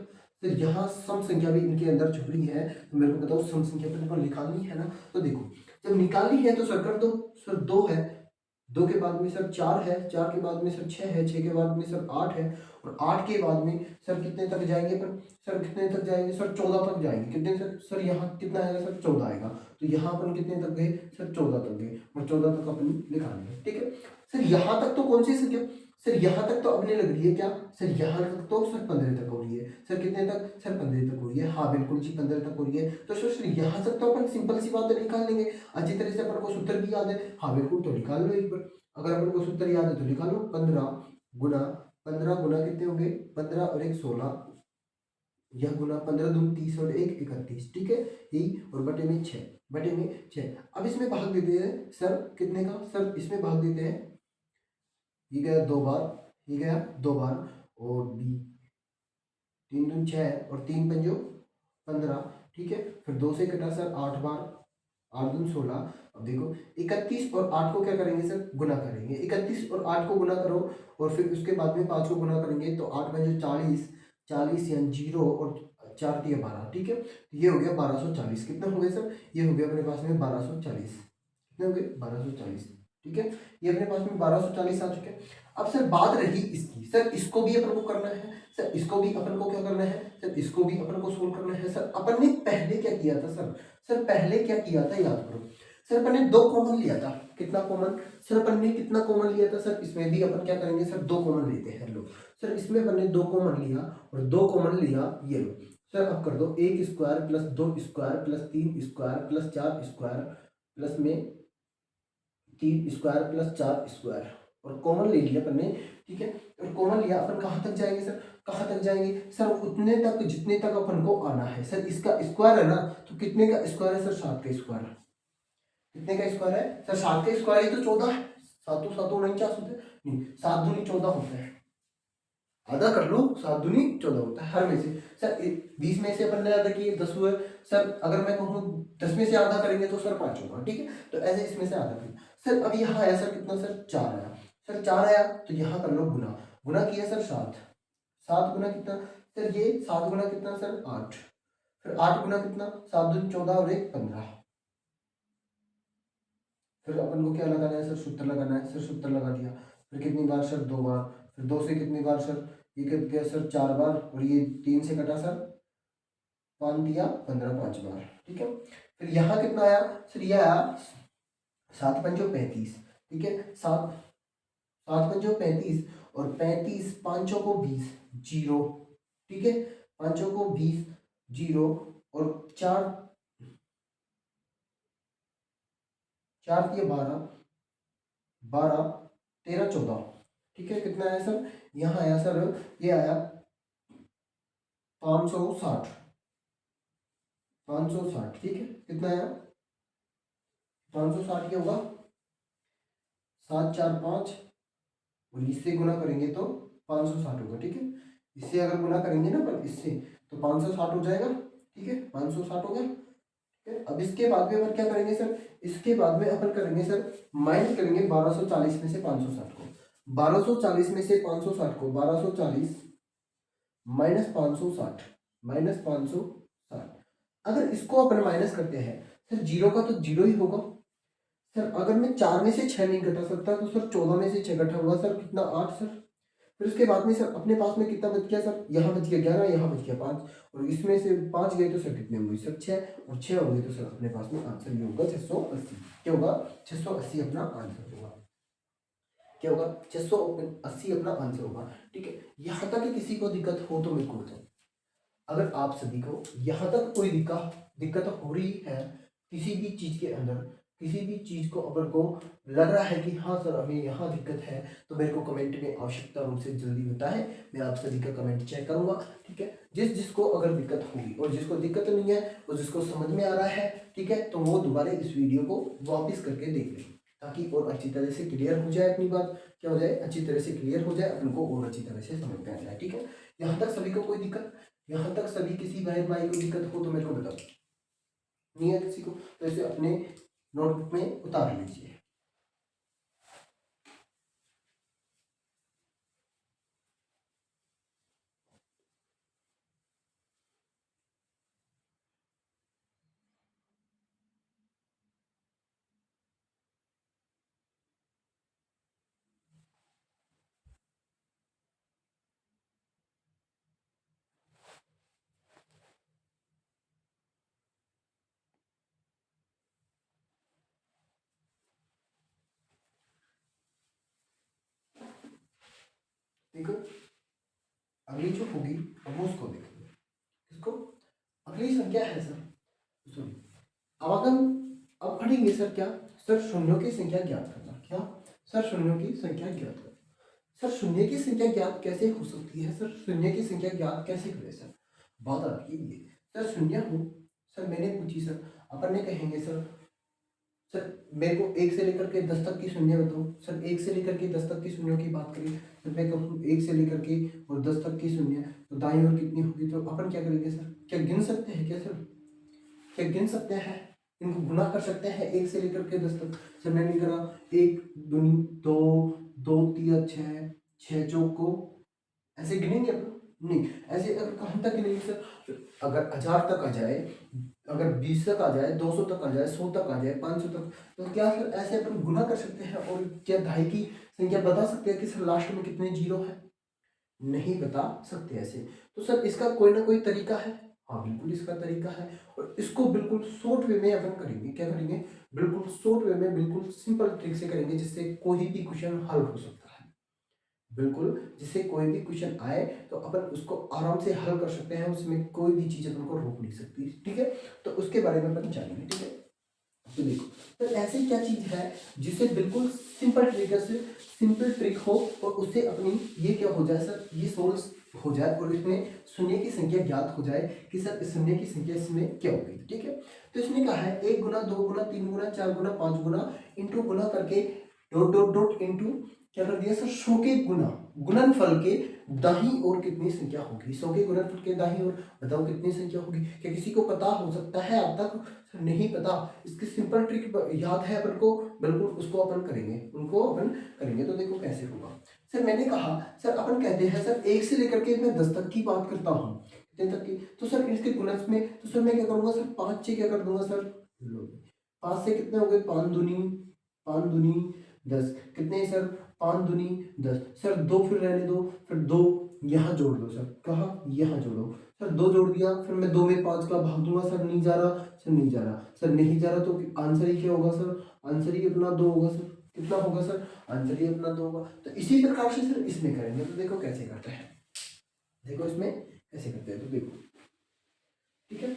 सर, यहाँ सम संख्या भी इनके अंदर छुप रही है। तो मेरे को बताओ सम संख्या पर निकालनी है ना। तो देखो जब निकालनी है तो सर कर दो, सर 2 है, 2 के बाद में सर 4 है, 4 के बाद में सर 6 है, 6 के बाद में सर 8 है, और 8 के बाद में सर कितने तक जाएंगे पर, सर कितने तक जाएंगे सर, 14 तक जाएंगे। कितने सर, सर यहाँ कितना आएगा सर, 14 आएगा। तो यहाँ अपन कितने तक गए सर, 14 तक गए, और 14 तक अपन निकालेंगे। ठीक है सर, यहाँ तक तो कौन सी संख्या सर, यहाँ तक तो अपने लग रही है क्या सर, यहाँ तक तो सर 15 तक हो रही है। सर कितने तक सर, 15 तक हो रही है। हाँ बिल्कुल जी, 15 तक हो रही है। तो सर यहाँ तक तो अपन सिंपल सी बात है निकाल लेंगे, अच्छी तरह से अपन को सूत्र भी याद है। हाँ बिल्कुल, तो निकाल लो एक बार, अगर अपन को सूत्र याद है तो निकालो। 15 गुना कितने हो गए, 15 और 1 16, यह गुना 15 दूनी 30 और 1 31। ठीक है, यही, और बटे में 6, बटे में 6। अब इसमें भाग देते हैं सर, कितने का सर, इसमें भाग देते हैं, ये गया 2 बार, ये गया 2 बार, और बी 3 दूनी 6 और 3 पंजो 15। ठीक है, फिर 2 से कटा सर 8 बार, 8 दूनी 16। अब देखो 31 और 8 को क्या करेंगे सर, गुना करेंगे। 31 और 8 को गुना करो, और फिर उसके बाद में 5 को गुना करेंगे, तो 8 पंजे 40, 40 यानी 0, और 4 दिया 12। ठीक है, तो ये हो गया 1240। कितना हो गया सर, ये हो गया अपने पास में 1240। कितने हो गए 1240। ठीक है, ये अपने पास में 1240 आ चुके हैं। अब सर बात रही इसकी, सर इसको भी अपन को करना है, सर इसको भी अपन को क्या करना है सर, इसको भी अपन को सोल्व करना है। सर अपन ने पहले क्या किया था सर, सर पहले क्या किया था याद करो सर, अपन ने 2 कॉमन लिया था। कितना कॉमन सर, अपन ने कितना कॉमन लिया था सर, इसमें भी अपन क्या करेंगे सर, 2 कॉमन लेते हैं। लो सर, इसमें अपन ने 2 कॉमन लिया, और 2 कॉमन लिया, ये लो सर। अब कर दो 1 square plus 2 square plus 3 square plus 4 square plus में 3 स्क्वायर प्लस 4 स्क्वायर, और कॉमन ले लिया अपन ने। ठीक है, और कॉमन लिया, अपन कहाँ तक जाएंगे सर, कहाँ तक जाएंगे सर, उतने तक जितने तक अपन को आना है। सर इसका स्क्वायर है ना, तो कितने का स्क्वायर है सर, 7 का स्क्वायर। कितने का स्क्वायर है सर, 7 का स्क्वायर ही तो 14 है। 7 7 49 होते हैं, नहीं 7 दूनी 14 होता है, आधा कर लो, 7 दूनी 14 होता है हर में से। सर 20 में से अपन ने आधा किए 10 हुए सर, अगर मैं कहूँ 10 में से आधा करेंगे तो सर 5 होगा। ठीक है, तो ऐसे इसमें से आधा करेंगे सर। अब यहाँ आया सर कितना सर, 4 आया सर, 4 आया, तो यहाँ कर लो गुना, गुना किया सर 7, 7 गुना कितना सर, ये 7 गुना कितना सर 8, फिर 8 गुना कितना 7 दूनी 14 और 1 15, फिर अपन को क्या लगाना है सर, सूत्र लगाना है सर, सूत्र लगा दिया। फिर कितनी बार सर, 2 बार। फिर 2 से कितनी बार सर, ये कट गया सर 4 बार, और ये 3 से कटा सर 5 दिया 15, 5 बार, ठीक है। फिर यहाँ कितना आया सर, ये आया 7×5 = 35, ठीक है। 7×5 = 35, और 35 5 को 20, 0, ठीक है। 5 को 20, 0, और 4 दिया 12, 12, 13, 14, ठीक है। कितना आया सर, यहाँ आया सर, ये आया 560, 560, ठीक है। कितना आया 560, क्या होगा 7, 4, 5, और इससे गुना करेंगे तो 560 होगा, ठीक है। इससे अगर गुना करेंगे ना अपन, इससे तो 560 हो जाएगा, ठीक है। 560 हो गया, ठीक है। अब इसके बाद में अपन क्या करेंगे सर, इसके बाद में अपन करेंगे सर, माइनस करेंगे 1240 में से 560 को। 1240 में से 560 को, 1240 -560, -560। अगर इसको अपन माइनस करते हैं सर, 0 का तो 0 ही होगा सर। अगर मैं 4 में से 6 नहीं घटा सकता, तो सर 14 में से 6 घटा होगा सर, कितना 8 सर। फिर उसके बाद में सर अपने पास में कितना बच गया सर, यहाँ बच गया 11, यहाँ बच गया 5, और इसमें से 5 गए तो सर कितने होंगे सर 6, और 6 होंगे तो सर अपने पास में आंसर ये होगा 680। क्या होगा 680 अपना आंसर होगा। क्या होगा 680 अपना आंसर होगा, ठीक है। यहाँ तक कि किसी को दिक्कत हो तो मेरे को बताओ। अगर आप सभी को यहाँ तक कोई दिक्कत हो रही है किसी भी चीज़ के अंदर, किसी भी चीज़ को अपन को लग रहा है कि हाँ सर हमें यहाँ दिक्कत है, तो मेरे को कमेंट में आवश्यकता रूप से जल्दी बताएं। मैं आप सभी का कमेंट चेक करूंगा, ठीक है। जिसको अगर दिक्कत होगी, और जिसको दिक्कत नहीं है और जिसको समझ में आ रहा है, ठीक है, तो वो दोबारा इस वीडियो को वापस करके देख लें, ताकि और अच्छी तरह से क्लियर हो जाए अपनी बात, क्या हो जाए, अच्छी तरह से क्लियर हो जाए, अपन को और अच्छी तरह से समझ में आ जाए, ठीक है। यहाँ तक सभी को कोई दिक्कत, यहाँ तक सभी किसी बहन भाई को दिक्कत हो तो मेरे को बताओ। नहीं है किसी को तो इसे अपने नोटबुक में उतार लीजिए। देखो अगली जो होगी अब वो उसको देखेंगे। किसको, अगली संख्या है सर, सुनिए। अब अगर अब पढ़ेंगे सर क्या, सर शून्यों की संख्या ज्ञात करना। क्या सर, शून्यों की संख्या ज्ञात करना। सर शून्य की संख्या ज्ञात कैसे हो सकती है सर, शून्य की संख्या ज्ञात कैसे करें सर। बात आती है ये सर, शून्य हो सर, मैंने पूछी सर, अपन ने कहेंगे सर, सर मेरे को 1 से लेकर के 10 तक की शून्य बताओ सर। 1 से लेकर के 10 तक की शून्यों की बात करें तो मैं कहूँ 1 से लेकर के और 10 तक की शून्य, तो दाईं ओर कितनी होगी, तो अपन क्या करेंगे सर, क्या गिन सकते हैं क्या सर, क्या गिन सकते हैं, इनको गुना कर सकते हैं 1 से लेकर के 10 तक। सर मैंने करा 1 दूनी 2, 2 तिया 6, 6 चौक को ऐसे गिनेंगे अपन, नहीं ऐसे अगर कहाँ तक गिनेंगे सर, अगर 1000 तक आ जाए, अगर 20 तक आ जाए, 200 तक आ जाए, 100 तक आ जाए, 500 तक, तो क्या सर ऐसे अपन गुना कर सकते हैं, और क्या ढाई की संख्या बता सकते हैं कि सर लास्ट में कितने जीरो है, नहीं बता सकते ऐसे। तो सर इसका कोई ना कोई तरीका है, हाँ बिल्कुल इसका तरीका है, और इसको बिल्कुल शॉर्ट वे में अपन करेंगे। क्या करेंगे, बिल्कुल शॉर्ट वे में, बिल्कुल सिंपल ट्रिक से करेंगे, जिससे कोई भी क्वेश्चन हल हो सकता है। बिल्कुल जिससे कोई भी क्वेश्चन आए तो अपन उसको आराम से हल कर सकते हैं, उसमें कोई भी चीज़ अपन को रोक नहीं सकती, ठीक है। तो उसके बारे में अपन जानेंगे, ठीक है। तो देखो, तो ऐसी क्या चीज़ है जिससे बिल्कुल सिंपल तरीके से, सिंपल ट्रिक हो, और उससे अपनी ये क्या हो जाए सर, ये सोल्व हो जाए, और इसमें शून्य की संख्या ज्ञात हो जाए कि सर इस शून्य की संख्या इसमें क्या होगी, ठीक है। तो इसने कहा है 1 गुना 2 गुना 3 गुना 4 गुना 5 गुना इंटू गुना करके डॉट डॉट डॉट इंटू क्या कर दिया सर, 100 के गुना गुणनफल के दाहिनी ओर कितनी संख्या होगी। 100 के गुणनफल के दाहिनी ओर बताओ कितनी संख्या होगी। क्या किसी को पता हो सकता है अब तक, सर नहीं पता। इसकी सिंपल ट्रिक याद है अपन को, बिल्कुल उसको अपन करेंगे, उनको अपन करेंगे। तो देखो कैसे होगा सर, मैंने कहा सर अपन कहते हैं सर 1 से लेकर के मैं 10 तक की बात करता हूँ, कितने तक की, तो सर इसके गुणज में, तो सर मैं क्या करूँगा सर, 5 से क्या कर दूंगा सर, लो 5 से कितने हो गए, 5 दूनी 5 दूनी 10, कितने सर 5 दूनी 10, सर 2 फिर रहने दो, फिर 2 यहाँ जोड़ दो सर, कहाँ यहाँ जोड़ो सर, 2 जोड़ दिया, फिर मैं 2 में 5 का भाग दूंगा सर, नहीं जा रहा सर, नहीं जा रहा सर, नहीं जा रहा, तो आंसर ही क्या होगा सर, आंसर ही अपना 2 होगा सर, कितना होगा सर, आंसर ही अपना 2 होगा। तो इसी प्रकार से सर इसमें करेंगे, तो देखो कैसे करते हैं, देखो इसमें कैसे करते हैं, तो देखो ठीक है,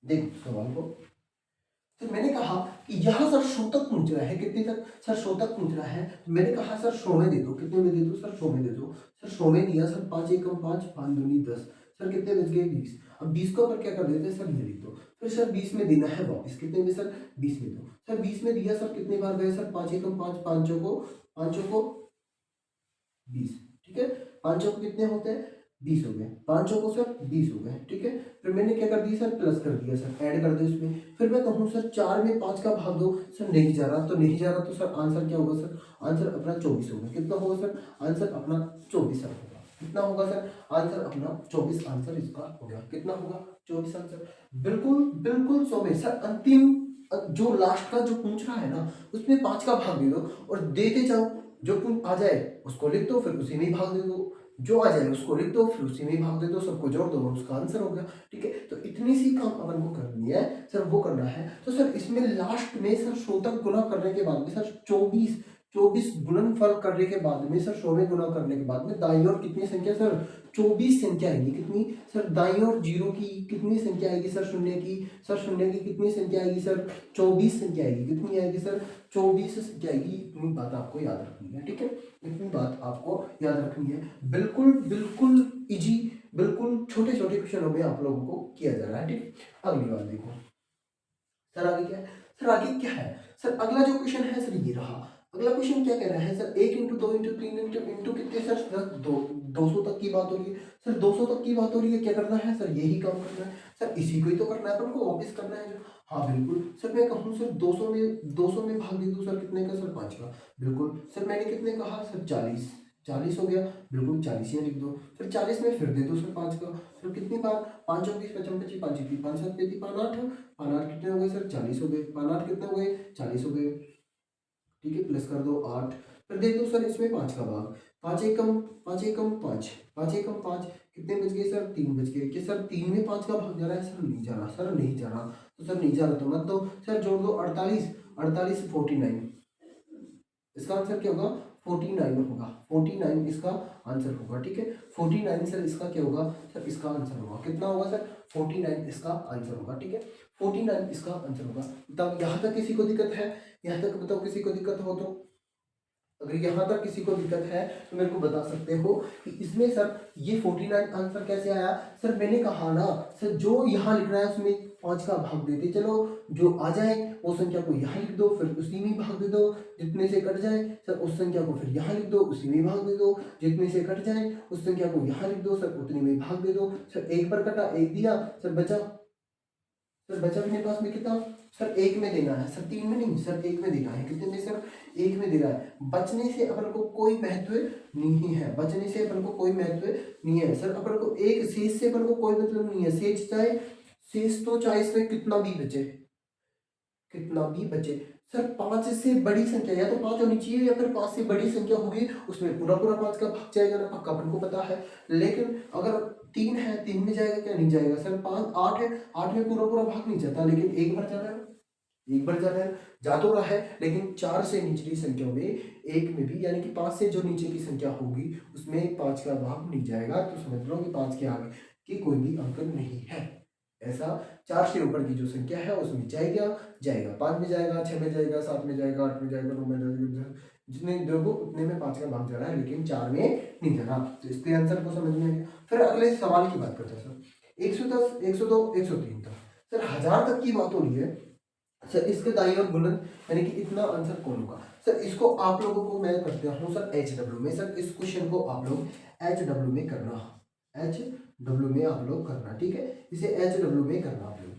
देखो सवाल को, तो मैंने कहा कि यहाँ सर शो तक पूछ रहा है, कितने तक सर, शो तक पूछ रहा है, तो मैंने कहा सर शो में दे दो, कितने में दे दो सर, शो में दे दो सर, शो में दिया सर, 5 एकम 5, 5 दूनी 10, सर कितने बच गए 20, अब 20 को ऊपर क्या कर देते हैं सर, ये लिख दो, फिर सर 20 में देना है वापस, कितने में सर, 20 में दो सर, 20 में दिया सर, कितने बार गए सर, 5 एकम 5, 5 को 20, ठीक है, 5 को कितने होते हैं 20 हो गए, 5 को सर 20 हो गए, ठीक है, फिर मैंने क्या कर दिया सर, प्लस कर दिया सर, ऐड कर दो इसमें, फिर मैं कहूँ सर 4 में 5 का भाग दो सर, नहीं जा रहा, तो नहीं जा रहा, तो सर आंसर क्या होगा सर, आंसर अपना 24 होगा, कितना होगा सर, आंसर अपना 24 होगा, कितना होगा सर, आंसर अपना 24 आंसर इसका होगा, कितना होगा 24 आंसर, बिल्कुल बिल्कुल 100 में सर, अंतिम जो लास्ट का जो पूछ रहा है ना, उसमें 5 का भाग दे दो और देते जाओ, जो आ जाए उसको लिख दो, फिर उसी में ही भाग दे दो, जो आ जाए उसको लिख दो, फिर उसी में ही भाग दे दो, सबको जोड़ दो और उसका आंसर हो गया, ठीक है। तो इतनी सी काम अपन को करनी है सर, वो करना है, तो सर इसमें लास्ट में सर शो तक गुना करने के बाद में सर 24 गुणनफल करने के बाद में सर शो में गुना करने के बाद में दाईं ओर कितनी संख्या सर, 24 संख्या आएगी, कितनी सर, दाईं ओर 0 की कितनी संख्या आएगी सर, शून्य की सर, शून्य की कितनी संख्या आएगी सर, 24 संख्या आएगी, कितनी आएगी सर, 24 संख्या आएगी, इतनी बात आपको याद रखनी है, ठीक है, इतनी बात आपको याद रखनी है, बिल्कुल बिल्कुल इजी, बिल्कुल छोटे छोटे क्वेश्चनों में आप लोगों को किया जा रहा है, ठीक है। अगली बात देखो सर, आगे क्या है सर, आगे क्या है सर, अगला जो क्वेश्चन है सर ये रहा, अगला क्वेश्चन क्या कह रहा है सर, 1 इंटू 2 इंटू 3 इंटू कितने सर, 200 तक की बात हो रही है सर, 200 तक की बात हो रही है, क्या करना है सर, यही काम करना है सर, इसी को ही तो करना है अपन को, वापिस करना है जो, हाँ बिल्कुल सर, मैं कहूँ सर 200 में भाग दे दूँ सर, कितने का सर, 5 का, बिल्कुल सर, मैंने कितने कहा सर, 40 हो गया, बिल्कुल 40 ही लिख दो, फिर 40 में फिर दे दो सर 5 का, फिर कितनी बार, 5 24 55 25 5 की 5 7 35 5 8, 5 8 कितने हो गए सर, 40 हो गए, 5 8 कितने हो गए 40 हो गए, ठीक है, प्लस कर दो 8, फिर दे दो सर इसमें 5 का भाग, 5 एकम 5 एकम 5, 5 एकम 5, कितने बच गए सर, 3 बच गए, कि सर 3 में 5 का भाग जा रहा है सर, नहीं जा रहा सर, नहीं जा रहा, तो सर नहीं जा रहा तो मत दो सर, जोड़ दो 48 48 49, इसका आंसर क्या होगा 49 होगा, 49 इसका आंसर होगा, ठीक है, 49 सर इसका क्या होगा सर, इसका आंसर होगा, कितना होगा सर, 49 इसका आंसर होगा, ठीक है, 49 इसका आंसर होगा। तब यहाँ तक किसी को दिक्कत है, यहाँ तक बताओ किसी को दिक्कत हो तो, अगर यहाँ तक किसी को दिक्कत है तो मेरे को बता सकते हो कि इसमें सर ये 49 आंसर कैसे आया सर, मैंने कहा ना सर, जो यहाँ लिख रहा है उसमें 5 का भाग देते चलो, जो आ जाए वो संख्या को यहाँ लिख दो, फिर उसी में भाग दे दो, जितने से कट जाए सर उस संख्या को फिर यहाँ लिख दो, उसी में भाग दे दो, जितने से कट जाए उस संख्या को यहाँ लिख दो सर, उतने में भाग दे दो सर, 1 पर कटा 1 दिया सर, बचा सर, बचा मेरे पास में कितना सर, 1 में देना है सर, 3 में नहीं सर, 1 में देना है, कितने में सर, 1 में दे रहा है, बचने से अपन को कोई महत्व नहीं है, बचने से अपन को कोई महत्व नहीं है सर, अपन को एक शेष से अपन को कोई मतलब नहीं है, शेष तो चाहे इसमें कितना भी बचे, कितना भी बचे सर, 5 से बड़ी संख्या या तो 5 होनी चाहिए, या फिर 5 से बड़ी संख्या होगी उसमें पूरा पूरा 5 का भाग जाएगा ना, पक्का अपन को पता है, लेकिन अगर 3 है, 3 में जाएगा क्या, नहीं जाएगा सर, 5 8 है, 8 में पूरा पूरा भाग नहीं जाता, लेकिन एक बार जा रहा है, एक बार जा रहा है, जा तो रहा है, लेकिन 4 से निचली संख्याओं में एक में भी, यानी कि 5 से जो नीचे की संख्या होगी उसमें 5 का भाग नहीं जाएगा, तो समझ लो कि 5 के आगे की कोई भी अंक नहीं है, ऐसा 4 से ऊपर की जो संख्या है उसमें जाएगा, 5 में जाएगा, 6 में जाएगा, 7 में जाएगा, 8 में जाएगा, 9 में जाएगा, जितने देखो उतने में 5 का भाग जा रहा है, लेकिन 4 में नहीं जा रहा, तो इसके आंसर को समझ में आ गया। फिर अगले सवाल की बात करते हैं सर, 110 102 103 तक सर, 1000 तक की बात हो रही है सर, इसके दाईं ओर गुणन यानी कि इतना आंसर कौन होगा सर, इसको आप लोगों को मैं करता हूँ सर HW में, सर इस क्वेश्चन को आप लोग HW में करना, HW में आप लोग करना, ठीक है, इसे HW में करना, आप लोग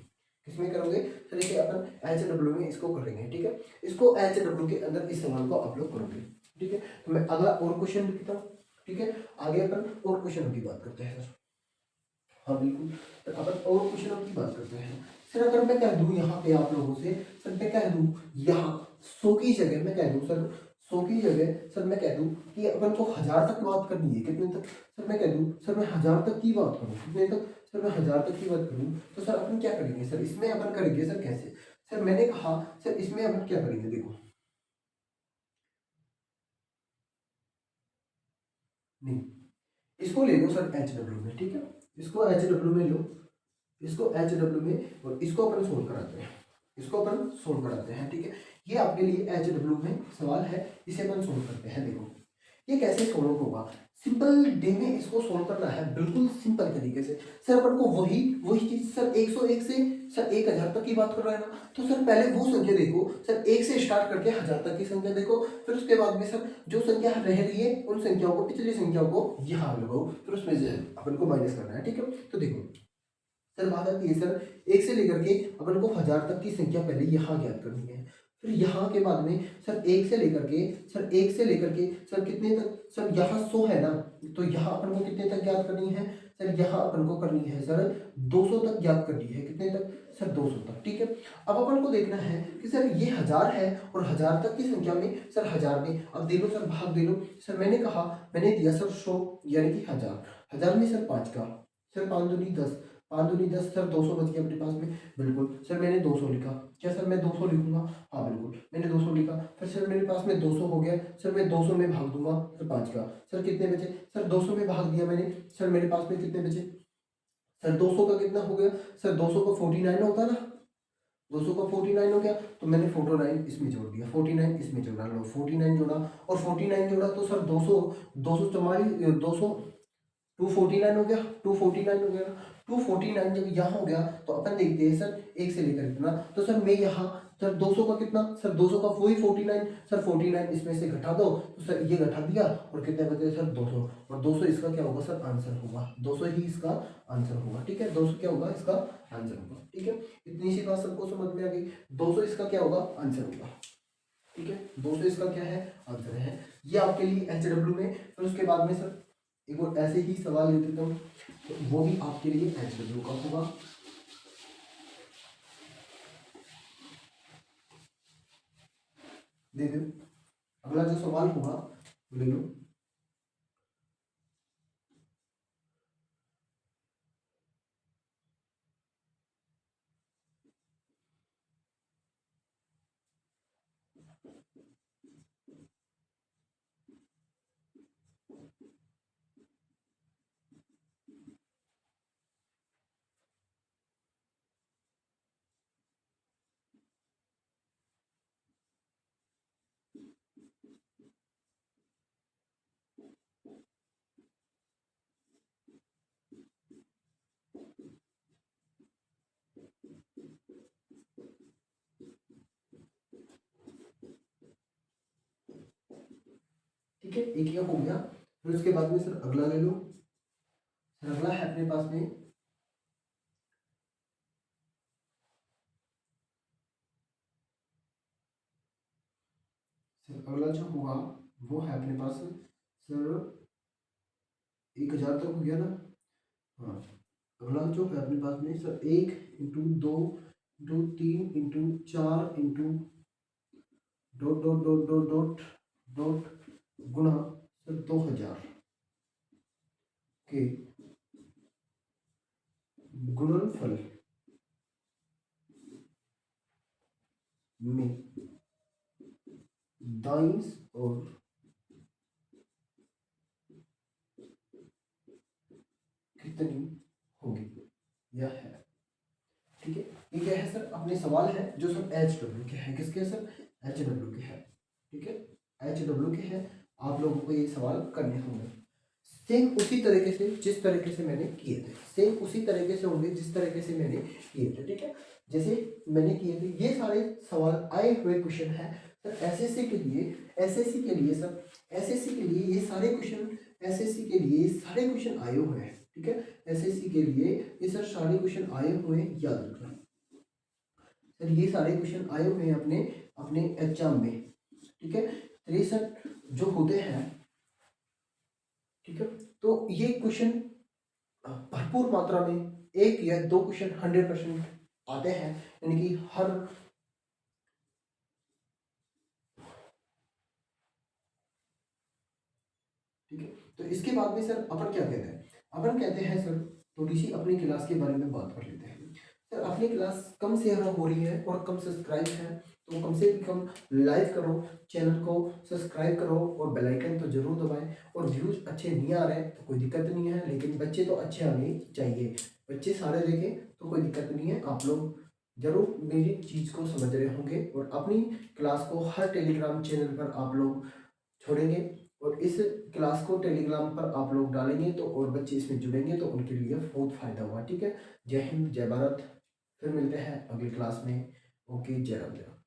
किसमें करोगे सर, इसे अपन HW में इसको करेंगे, ठीक है, इसको HW के अंदर इस सवाल को आप लोग करोगे, ठीक है, तो मैं अगला और क्वेश्चन लिखता हूँ, ठीक है, आगे अपन और क्वेश्चनों की बात करते हैं सर, हाँ बिल्कुल, तो अपन और क्वेश्चनों की बात करते हैं सर अगर मैं कह दूं यहाँ पे आप लोगों से, सर मैं कह दूं यहाँ 100 की जगह मैं कह दूं सर, 100 की जगह सर मैं कह दूं कि अपन को 1000 तक बात करनी है, कितने तक सर मैं कह दूं, सर मैं 1000 तक की बात करूं, कितने तक सर मैं 1000 तक की बात करूं, तो सर अपन क्या करेंगे सर, इसमें अपन करेंगे सर कैसे, सर मैंने कहा सर इसमें अपन क्या करेंगे, देखो नहीं, इसको ले लो सर एच डब्ल्यू में, ठीक है, इसको एच डब्ल्यू में लो, इसको एच डब्ल्यू में, और इसको अपन सोल्व कराते हैं, इसको अपन सोल्व कराते हैं, ठीक है। ये आपके लिए एच डब्ल्यू में सवाल है, इसे अपन सोल्व करते हैं। देखो ये कैसे सोल्व होगा, सिंपल डे में इसको सोल्व करना है बिल्कुल सिंपल तरीके से। सर अपन को वही वही चीज सर 101 से सर 1000 तक की बात कर रहा है ना, तो सर पहले वो संख्या देखो सर, 1 से स्टार्ट करके 1000 तक की संख्या देखो, फिर उसके बाद में सर जो संख्या रह रही है उन संख्याओं को, पिछली संख्याओं को यहाँ लगाओ, फिर उसमें से अपन को माइनस करना है, ठीक है। तो देखो सर बात आती है सर 1 से लेकर के अपन को 1000 तक की संख्या पहले यहाँ ज्ञात करनी है, फिर यहाँ के बाद में सर 1 से लेकर के सर 1 से लेकर के सर कितने तक, सर यहाँ 100 है ना, तो यहाँ अपन को कितने तक ज्ञात करनी है सर, यहाँ अपन को करनी है सर 200 तक ज्ञात करनी है, कितने तक सर 200 तक, ठीक है। अब अपन को देखना है कि सर ये 1000 है और 1000 तक की संख्या में सर 1000 में अब दे लो सर भाग दे लो, सर मैंने कहा मैंने दिया सर 100 यानी कि 1000, 1000 में सर 5 का, सर 5 दूनी 10, 5 दूनी 10 सर 200 बच गया अपने पास में, बिल्कुल सर मैंने 200 लिखा, क्या सर मैं 200 लिखूंगा, हाँ बिल्कुल मैंने 200 लिखा, फिर सर मेरे पास में 200 हो गया, सर मैं 200 में भाग दूंगा सर 5 का, सर कितने बचे सर 200 में भाग दिया मैंने, सर मेरे पास में कितने बचे सर 200 का कितना हो गया सर 200 का 49 होता ना, 200 का 49 हो गया, तो मैंने 49 इसमें जोड़ दिया, 49 इसमें जोड़ा लो, 49 जोड़ा और 49 जोड़ा तो सर 200, 244 200 249 हो गया, 249 हो गया, 249 जब यहाँ हो गया तो अपन देखते हैं सर 1 से लेकर कितना, तो सर मैं यहाँ सर 200 का कितना सर 200 का वही 49, सर 49 इसमें से घटा दो, तो सर ये घटा दिया और कितने बचे सर 200, और 200 इसका क्या होगा सर आंसर होगा, 200 ही इसका आंसर होगा, ठीक है, 200 क्या होगा इसका आंसर होगा, ठीक है। इतनी सी बात सबको समझ में आ गई, 200 इसका क्या होगा आंसर होगा, ठीक है, 200 इसका क्या है आंसर है। ये आपके लिए एच डब्ल्यू में, फिर उसके बाद में सर एक और ऐसे ही सवाल ले देता हूँ, तो वो भी आपके लिए एच डब्ल्यू का होगा। दे दो अगला जो सवाल होगा ले लो, ठीक है, एक ये हो गया, फिर उसके बाद में सर अगला ले लो, सर अगला है अपने पास में सर, अगला जो होगा वो है अपने पास सर 1000 तक हो गया ना, हाँ अगला जो है अपने पास में sir 1 × 2 × 3 × 4 dot dot dot dot dot dot गुणा सर 2000 के गुणनफल में दाईं और कितनी होगी यह है, ठीक है। ये क्या है सर अपने सवाल है जो सर एच डब्ल्यू के है, किसके सर एच डब्ल्यू के है, ठीक है, एच डब्ल्यू के है, आप लोगों को ये सवाल करने होंगे सेम उसी तरीके से जिस तरीके से मैंने किए थे, सेम उसी तरीके से होंगे जिस तरीके से मैंने किए थे, ठीक है, जैसे मैंने किए थे। ये सारे सवाल आए हुए क्वेश्चन है सर एसएससी के लिए, एसएससी के लिए सर, एसएससी के लिए ये सारे क्वेश्चन, एसएससी के लिए ये सारे क्वेश्चन आए हुए हैं, ठीक है, एसएससी के लिए ये सर सारे क्वेश्चन आए हुए हैं, याद रखना सर ये सारे क्वेश्चन आए हुए हैं अपने अपने एग्जाम में, ठीक है। तो ये सर जो होते हैं, ठीक है, तो ये क्वेश्चन भरपूर मात्रा में 1 या 2 क्वेश्चन 100% आते हैं, यानी कि हर ठीक है। तो इसके बाद में सर अपन क्या कहते हैं, अपन कहते हैं सर थोड़ी सी अपनी क्लास के बारे में बात कर लेते हैं। सर अपनी क्लास कम से कम हो रही है और कम सब्सक्राइब है, तो कम से कम लाइक करो, चैनल को सब्सक्राइब करो और बेल आइकन तो जरूर दबाएं। और व्यूज अच्छे नहीं आ रहे तो कोई दिक्कत नहीं है, लेकिन बच्चे तो अच्छे आने चाहिए, बच्चे सारे देखें तो कोई दिक्कत नहीं है। आप लोग जरूर मेरी चीज़ को समझ रहे होंगे और अपनी क्लास को हर टेलीग्राम चैनल पर आप लोग छोड़ेंगे और इस क्लास को टेलीग्राम पर आप लोग डालेंगे तो और बच्चे इसमें जुड़ेंगे तो उनके लिए बहुत फायदा हुआ। ठीक है, जय हिंद, जय भारत। फिर मिलते हैं अगली क्लास में। ओके, जय राम, जय राम।